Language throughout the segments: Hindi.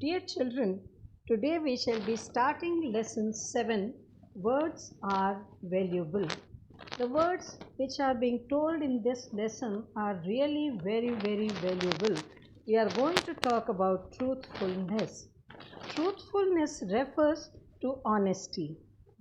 Dear children, today we shall be starting lesson 7. Words are valuable. The words which are being told in this lesson are really very valuable. We are going to talk about truthfulness. Truthfulness refers to honesty.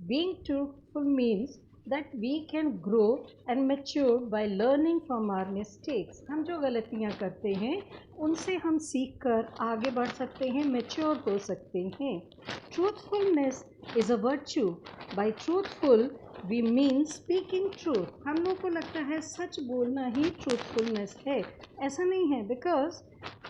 Being truthful means that we can grow and mature by learning from our mistakes. हम जो गलतियाँ करते हैं उनसे हम सीख कर आगे बढ़ सकते हैं, मेच्योर हो सकते हैं. Truthfulness is a virtue. By truthful we mean speaking truth. हम लोग को लगता है सच बोलना ही truthfulness है. ऐसा नहीं है, because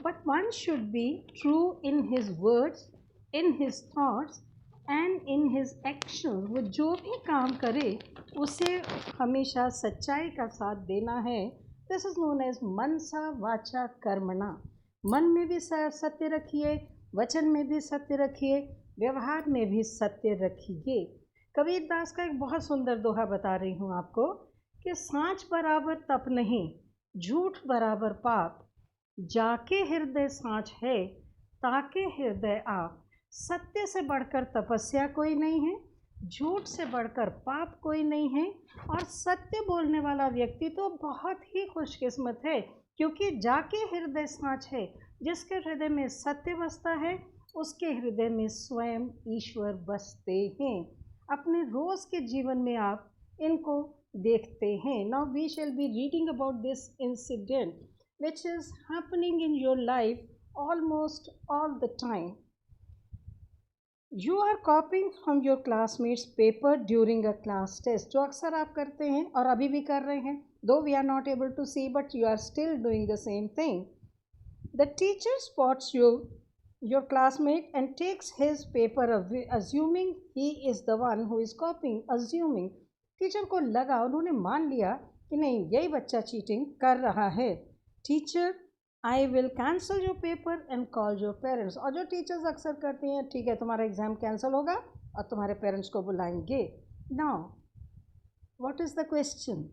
but one should be true in his words, in his thoughts and in his actions. वो जो भी काम करे उसे हमेशा सच्चाई का साथ देना है. दिस इज नोन एज मनसा वाचा कर्मणा. मन में भी सत्य रखिए, वचन में भी सत्य रखिए, व्यवहार में भी सत्य रखिए. कबीर दास का एक बहुत सुंदर दोहा बता रही हूँ आपको कि सांच बराबर तप नहीं, झूठ बराबर पाप, जाके हृदय सांच है, ताके हृदय आप. सत्य से बढ़कर तपस्या कोई नहीं है, झूठ से बढ़कर पाप कोई नहीं है, और सत्य बोलने वाला व्यक्ति तो बहुत ही खुशकिस्मत है, क्योंकि जाके हृदय सांच है. जिसके हृदय में सत्य बसता है उसके हृदय में स्वयं ईश्वर बसते हैं. अपने रोज़ के जीवन में आप इनको देखते हैं. Now we shall be reading about this incident which is happening in your life almost all the time. You are copying from your classmates' paper during a class test, जो अक्सर आप करते हैं और अभी भी कर रहे हैं. Though we are not able to see, but you are still doing the same thing. The teacher spots your classmate and takes his paper away, assuming he is the one who is copying. Assuming, teacher को लगा, उन्होंने मान लिया कि नहीं, यही बच्चा चीटिंग कर रहा है. Teacher, I will cancel your paper and call your parents. और जो टीचर्स अक्सर करते हैं, ठीक है तुम्हारा एग्ज़ाम कैंसिल होगा और तुम्हारे पेरेंट्स को बुलाएंगे. Now what is the question?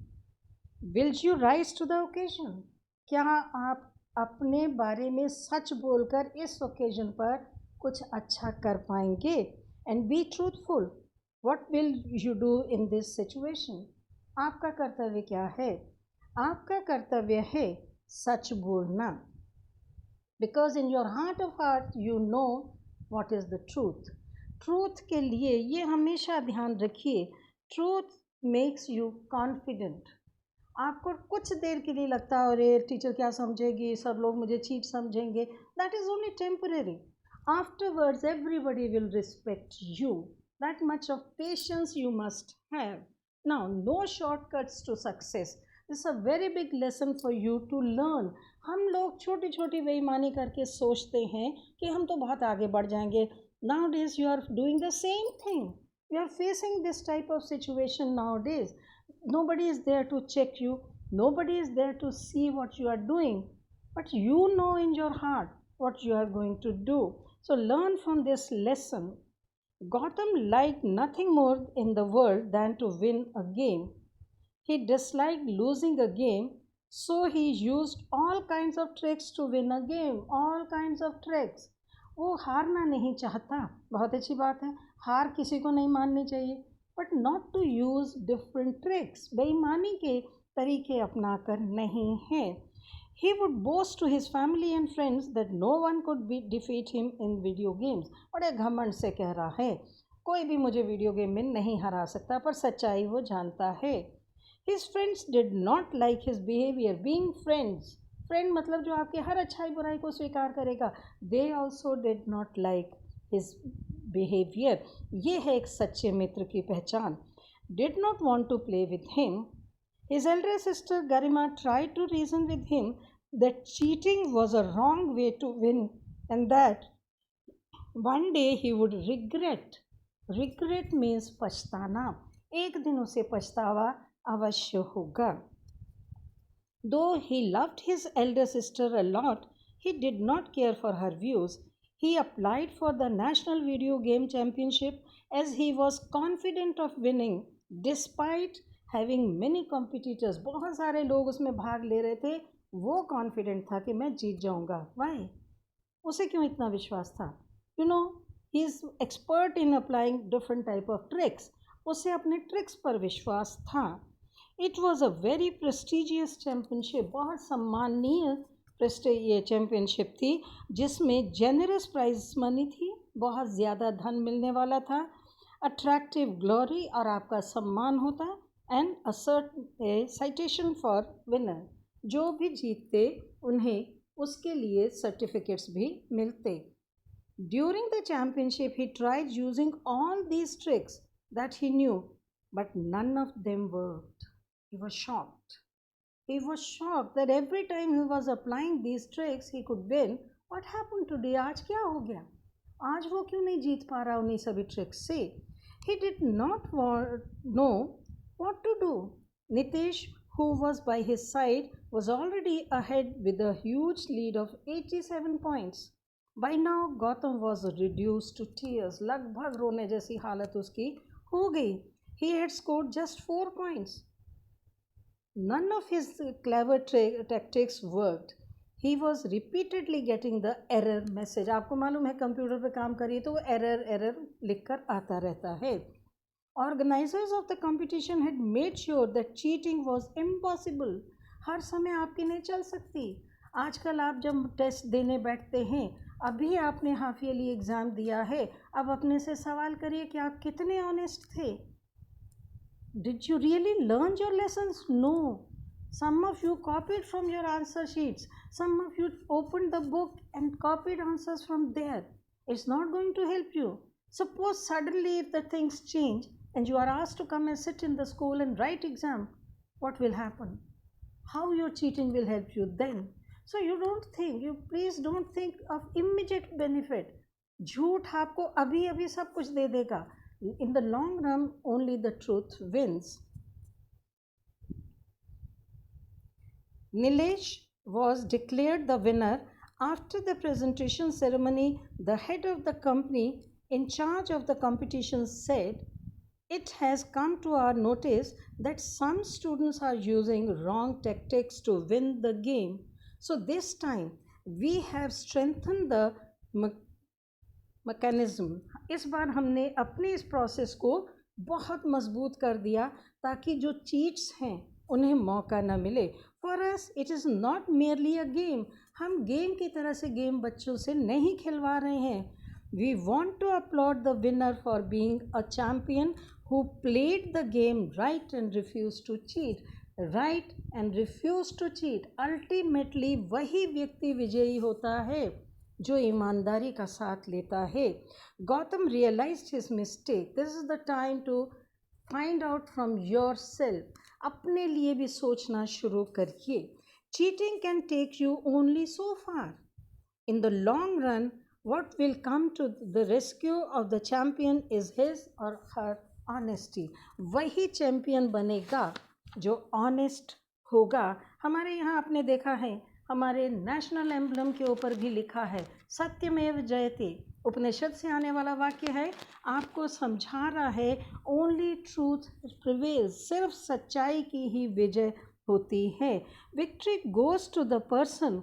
Will you rise to the occasion? क्या आप अपने बारे में सच बोलकर इस ओकेजन पर कुछ अच्छा कर पाएंगे? And be truthful. What will you do in this situation? आपका कर्तव्य क्या है? आपका कर्तव्य है सच बोलना. Because in your heart of heart you know what is the truth. Truth के लिए ये हमेशा ध्यान रखिए, ट्रूथ मेक्स यू कॉन्फिडेंट. आपको कुछ देर के लिए लगता है अरे टीचर क्या समझेगी, सब लोग मुझे चीट समझेंगे. That is only temporary. Afterwards everybody will respect you. That much of patience you must have. Now no shortcuts to success. This a very big lesson for you to learn. हम लोग छोटी छोटी बेईमानी करके सोचते हैं कि हम तो बहुत आगे बढ़ जाएंगे. Nowadays you are doing the same thing. You are facing this type of situation nowadays. Nobody is there to check you. Nobody is there to see what you are doing. But you know in your heart what you are going to do. So learn from this lesson. Gautam liked nothing more in the world than to win a game. He disliked losing a game, so he used all kinds of tricks to win a game. All kinds of tricks. वो हारना नहीं चाहता. बहुत अच्छी बात है, हार किसी को नहीं माननी चाहिए. But not to use different tricks. बेईमानी के तरीके अपना कर नहीं है. He would boast to his family and friends that no one could be defeat him in video games. बड़े घमंड से कह रहा है कोई भी मुझे वीडियो गेम में नहीं हरा सकता, पर सच्चाई वो जानता है. His friends did not like his behaviour. Being friends, friend मतलब जो आपके हर अच्छाई बुराई को स्वीकार करेगा. They also did not like his behaviour. ये है एक सच्चे मित्र की पहचान. Did not want to play with him. His elder sister Garima tried to reason with him that cheating was a wrong way to win and that one day he would regret. Regret means पछताना. एक दिन उसे पछतावा अवश्य होगा. दो he loved his elder sister a lot, he did not care for her views. He applied for the National Video Game Championship as he was confident of winning despite having many competitors. बहुत सारे लोग उसमें भाग ले रहे थे, वो कॉन्फिडेंट था कि मैं जीत जाऊंगा. Why? उसे क्यों इतना विश्वास था? you know, he is expert in applying different type of tricks. उसे अपने ट्रिक्स पर विश्वास था. It was a very prestigious championship, बहुत सम्माननीय ये चैम्पियनशिप थी, जिसमें जेनरस प्राइज मनी थी, बहुत ज़्यादा धन मिलने वाला था, अट्रैक्टिव ग्लोरी और आपका सम्मान होता, and a citation for winner, जो भी जीतते उन्हें उसके लिए सर्टिफिकेट्स भी मिलते. During the championship he tried using all these tricks that he knew, but none of them worked. He was shocked. He was shocked that every time he was applying these tricks he could win. What happened today? आज क्या हो गया? आज वो क्यों नहीं जीत पा रहा उन्हीं सभी ट्रिक्स से? He did not know what to do. Nitish, who was by his side, was already ahead with a huge lead of 87 points. By now, Gautam was reduced to tears. लगभग रोने जैसी हालत उसकी हो गई. He had scored just 4 points. None of his clever tactics worked. He was repeatedly getting the error message. आपको मालूम है कंप्यूटर पे काम करिए तो वो error लिखकर आता रहता है. Organizers of the competition had made sure that cheating was impossible. हर समय आपकी नहीं चल सकती. आजकल आप जब टेस्ट देने बैठते हैं, अभी आपने हाफ ईयरली एग्ज़ाम दिया है, अब अपने से सवाल करिए कि आप कितने ऑनेस्ट थे. Did you really learn your lessons? No. Some of you copied from your answer sheets. Some of you opened the book and copied answers from there. It's not going to help you. Suppose suddenly if the things change and you are asked to come and sit in the school and write exam, what will happen? How your cheating will help you then? So you please don't think of immediate benefit. झूठ आपको अभी अभी सब कुछ दे देगा. In the long run, only the truth wins. Nilesh was declared the winner. After the presentation ceremony, the head of the company in charge of the competition said, "It has come to our notice that some students are using wrong tactics to win the game. So this time, we have strengthened the mechanism." इस बार हमने अपने इस प्रोसेस को बहुत मजबूत कर दिया ताकि जो चीट्स हैं उन्हें मौका ना मिले. For us it is not merely a game. हम गेम की तरह से गेम बच्चों से नहीं खिलवा रहे हैं. We want to upload the winner for being a champion who played the game right and refuse to cheat. Right and refuse to cheat. Ultimately वही व्यक्ति विजयी होता है जो ईमानदारी का साथ लेता है. Gautam realised his mistake. This is the time to find out from yourself. अपने लिए भी सोचना शुरू करिए. Cheating can take you only so far. In the long run what will come to the rescue of the champion is his or her honesty. वही चैम्पियन बनेगा जो ऑनेस्ट होगा. हमारे यहाँ आपने देखा है, हमारे नेशनल एम्बलम के ऊपर भी लिखा है सत्यमेव जयते. उपनिषद से आने वाला वाक्य है, आपको समझा रहा है ओनली ट्रूथ प्रिवेल्स. सिर्फ सच्चाई की ही विजय होती है. Victory goes to the person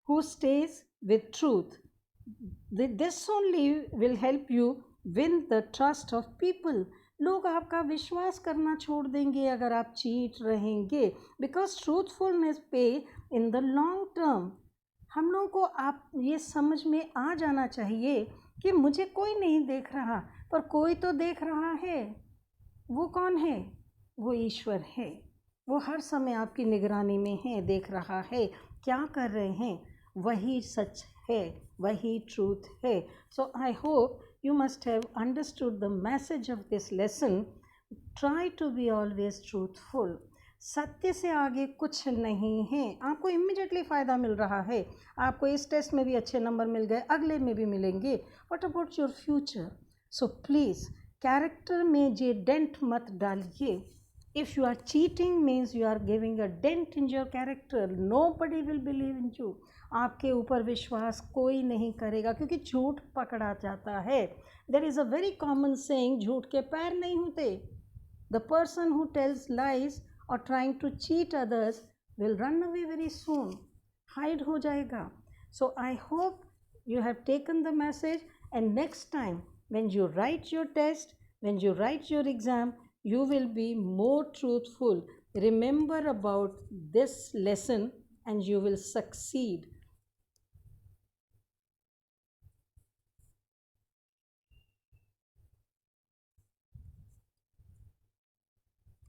who stays with truth. This only will help you win the trust of people. लोग आपका विश्वास करना छोड़ देंगे अगर आप चीट रहेंगे. बिकॉज ट्रूथफुलनेस पे इन द लॉन्ग टर्म. हम लोगों को आप ये समझ में आ जाना चाहिए कि मुझे कोई नहीं देख रहा, पर कोई तो देख रहा है. वो कौन है? वो ईश्वर है. वो हर समय आपकी निगरानी में है, देख रहा है क्या कर रहे हैं. वही सच है, वही ट्रूथ है. So I hope you must have understood the message of this lesson. Try to be always truthful. सत्य से आगे कुछ नहीं है. आपको इमीडिएटली फ़ायदा मिल रहा है. आपको इस टेस्ट में भी अच्छे नंबर मिल गए, अगले में भी मिलेंगे. What about your future? So please character में जे डेंट मत डालिए. If you are cheating means you are giving a dent in your character. Nobody will believe in you. आपके ऊपर विश्वास कोई नहीं करेगा क्योंकि झूठ पकड़ा जाता है. There is a very common saying, झूठ के पैर नहीं होते. The person who tells lies or trying to cheat others will run away very soon. Hide हो जाएगा. So I hope you have taken the message And next time, when you write your test, when you write your exam, you will be more truthful. Remember about this lesson and you will succeed.